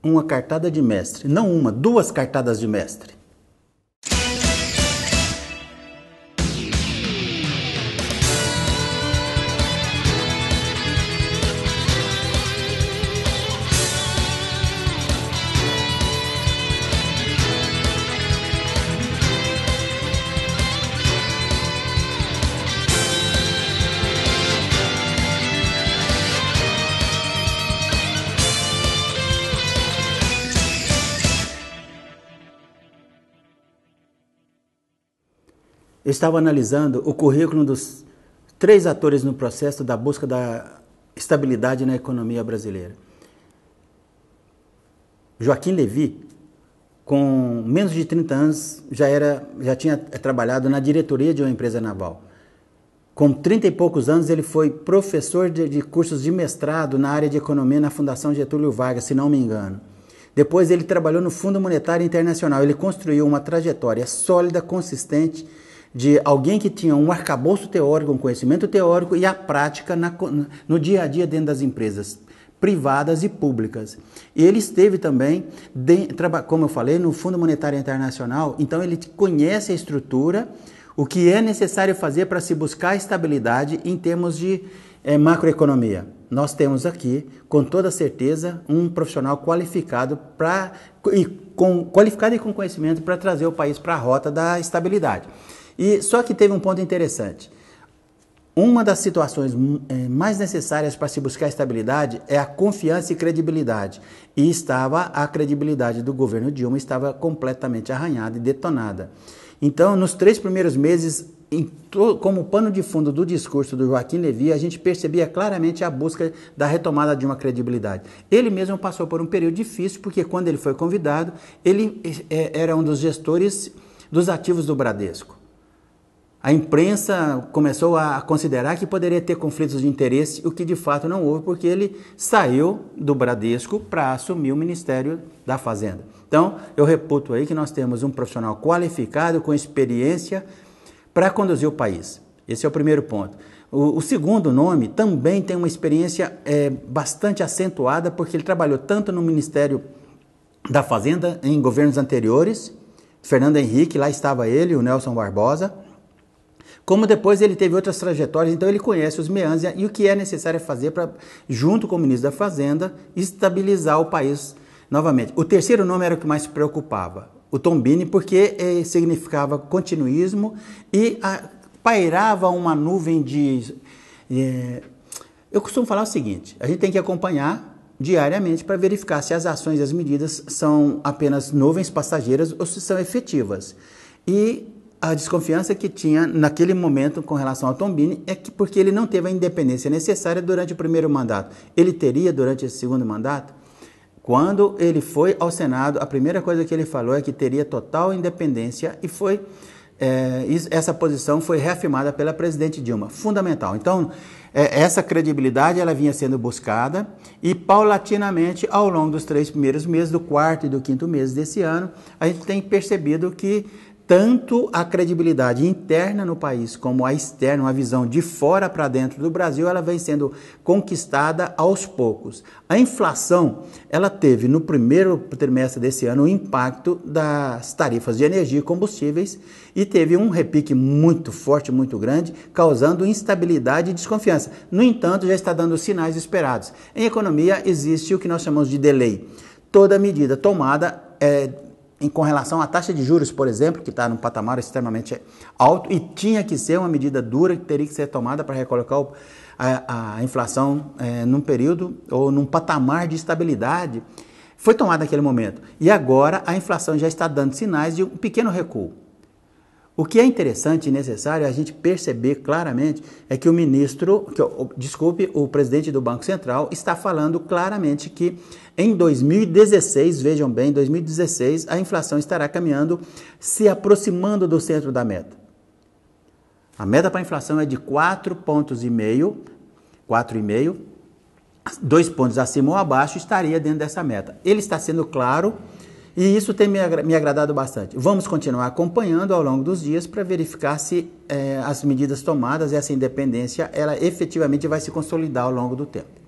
uma cartada de mestre. Não uma, duas cartadas de mestre. Eu estava analisando o currículo dos 3 atores no processo da busca da estabilidade na economia brasileira. Joaquim Levy, com menos de 30 anos, já tinha trabalhado na diretoria de uma empresa naval. Com 30 e poucos anos, ele foi professor de cursos de mestrado na área de economia na Fundação Getúlio Vargas, se não me engano. Depois ele trabalhou no Fundo Monetário Internacional. Ele construiu uma trajetória sólida, consistente, de alguém que tinha um arcabouço teórico, um conhecimento teórico e a prática no dia a dia dentro das empresas privadas e públicas. E ele esteve também, como eu falei, no Fundo Monetário Internacional, então ele conhece a estrutura, o que é necessário fazer para se buscar estabilidade em termos de macroeconomia. Nós temos aqui, com toda certeza, um profissional qualificado e com conhecimento para trazer o país para a rota da estabilidade. E só que teve um ponto interessante. Uma das situações mais necessárias para se buscar estabilidade é a confiança e credibilidade. E a credibilidade do governo Dilma estava completamente arranhada e detonada. Então, nos 3 primeiros meses, como pano de fundo do discurso do Joaquim Levy, a gente percebia claramente a busca da retomada de uma credibilidade. Ele mesmo passou por um período difícil, porque quando ele foi convidado, ele era um dos gestores dos ativos do Bradesco. A imprensa começou a considerar que poderia ter conflitos de interesse, o que de fato não houve, porque ele saiu do Bradesco para assumir o Ministério da Fazenda. Então, eu reputo aí que nós temos um profissional qualificado, com experiência, para conduzir o país. Esse é o primeiro ponto. O segundo nome também tem uma experiência bastante acentuada, porque ele trabalhou tanto no Ministério da Fazenda, em governos anteriores, Fernando Henrique, lá estava ele, o Nelson Barbosa, como depois ele teve outras trajetórias, então ele conhece os meandros e o que é necessário fazer para, junto com o ministro da Fazenda, estabilizar o país novamente. O terceiro nome era o que mais se preocupava, o Tombini, porque significava continuismo e pairava uma nuvem de... Eu costumo falar o seguinte, a gente tem que acompanhar diariamente para verificar se as ações e as medidas são apenas nuvens passageiras ou se são efetivas. E a desconfiança que tinha naquele momento com relação ao Tombini é que porque ele não teve a independência necessária durante o primeiro mandato. Ele teria durante esse segundo mandato? Quando ele foi ao Senado, a primeira coisa que ele falou é que teria total independência e essa posição foi reafirmada pela presidente Dilma. Fundamental. Então, essa credibilidade ela vinha sendo buscada e paulatinamente ao longo dos 3 primeiros meses, do 4º e do 5º mês desse ano, a gente tem percebido que tanto a credibilidade interna no país como a externa, uma visão de fora para dentro do Brasil, ela vem sendo conquistada aos poucos. A inflação, ela teve no primeiro trimestre desse ano o impacto das tarifas de energia e combustíveis e teve um repique muito forte, muito grande, causando instabilidade e desconfiança. No entanto, já está dando os sinais esperados. Em economia existe o que nós chamamos de delay. Toda medida tomada com relação à taxa de juros, por exemplo, que está num patamar extremamente alto e tinha que ser uma medida dura que teria que ser tomada para recolocar a inflação num período ou num patamar de estabilidade, foi tomada naquele momento. E agora a inflação já está dando sinais de um pequeno recuo. O que é interessante e necessário a gente perceber claramente é que o presidente do Banco Central está falando claramente que em 2016, vejam bem, em 2016 a inflação estará caminhando, se aproximando do centro da meta. A meta para a inflação é de 4,5 pontos, 2 pontos acima ou abaixo estaria dentro dessa meta. Ele está sendo claro. E isso tem me agradado bastante. Vamos continuar acompanhando ao longo dos dias para verificar se as medidas tomadas, essa independência, ela efetivamente vai se consolidar ao longo do tempo.